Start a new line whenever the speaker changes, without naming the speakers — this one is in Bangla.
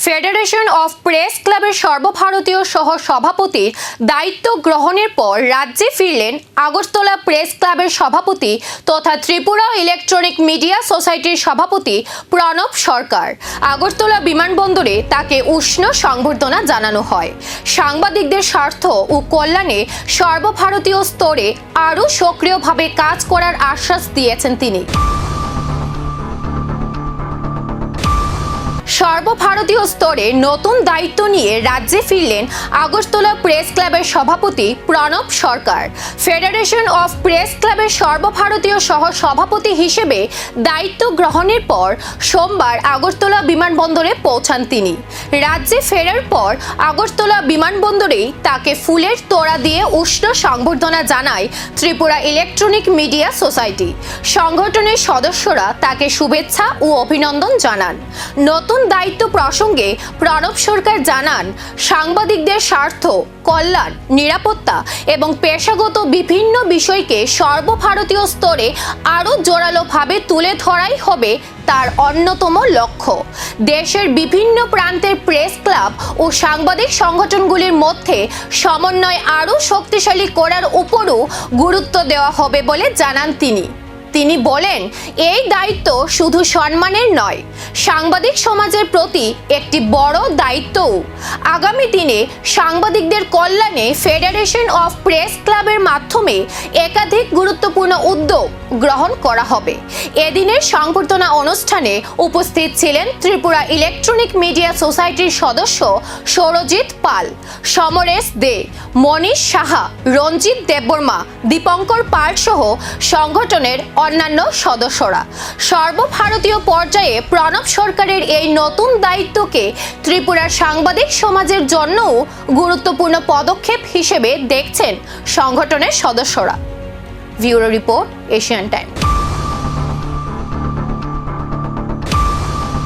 ফেডারেশন অফ প্রেস ক্লাবের সর্বভারতীয় সহ সভাপতির দায়িত্ব গ্রহণের পর রাজ্যে ফিরলেন আগরতলা প্রেস ক্লাবের সভাপতি তথা ত্রিপুরা ইলেকট্রনিক মিডিয়া সোসাইটির সভাপতি প্রণব সরকার। আগরতলা বিমানবন্দরে তাকে উষ্ণ সংবর্ধনা জানানো হয়। সাংবাদিকদের স্বার্থ ও কল্যাণে সর্বভারতীয় স্তরে আরও সক্রিয়ভাবে কাজ করার আশ্বাস দিয়েছেন তিনি। সর্বভারতীয় স্তরে নতুন দায়িত্ব নিয়ে রাজ্যে ফিরলেন আগরতলা প্রেস ক্লাবের সভাপতি প্রণব সরকার। ফেডারেশন অফ প্রেস ক্লাবের সর্বভারতীয় সহ সভাপতি হিসেবে দায়িত্ব গ্রহণের পর সোমবার আগরতলা বিমানবন্দরে পৌঁছান তিনি। রাজ্যে ফেরার পর আগরতলা বিমানবন্দরেই তাকে ফুলের তোড়া দিয়ে উষ্ণ সংবর্ধনা জানায় ত্রিপুরা ইলেকট্রনিক মিডিয়া সোসাইটি। সংগঠনের সদস্যরা তাকে শুভেচ্ছা ও অভিনন্দন জানান। নতুন দায়িত্ব প্রসঙ্গে প্রণব সরকার জানান, সাংবাদিকদের স্বার্থ, কল্যাণ, নিরাপত্তা এবং পেশাগত বিভিন্ন বিষয়কে সর্বভারতীয় স্তরে আরও জোরালোভাবে তুলে ধরাই হবে তার অন্যতম লক্ষ্য। দেশের বিভিন্ন প্রান্তের প্রেস ক্লাব ও সাংবাদিক সংগঠনগুলির মধ্যে সমন্বয় আরও শক্তিশালী করার উপরও গুরুত্ব দেওয়া হবে বলে জানান তিনি। তিনি বলেন, এই দায়িত্ব শুধু সম্মানের নয়, সাংবাদিক সমাজের প্রতি একটি বড় দায়িত্বও। আগামী দিনে সাংবাদিকদের কল্যাণে ফেডারেশন অফ প্রেস ক্লাবের মাধ্যমে একাধিক গুরুত্বপূর্ণ উদ্যোগ গ্রহণ করা হবে। এদিনের সংবর্ধনা অনুষ্ঠানে উপস্থিত ছিলেন ত্রিপুরা ইলেকট্রনিক মিডিয়া সোসাইটির সদস্য সৌরজিৎ পাল, সমরেশ দে, মনীষ সাহা, রঞ্জিত দেববর্মা, দীপঙ্কর পাল সহ সংগঠনের অন্যান্য সদস্যরা। সর্বভারতীয় পর্যায়ে প্রণব সরকারের এই নতুন দায়িত্বকে ত্রিপুরার সাংবাদিক সমাজের জন্যও গুরুত্বপূর্ণ পদক্ষেপ হিসেবে দেখছেন সংগঠনের সদস্যরা। Bureau report, Asian Times.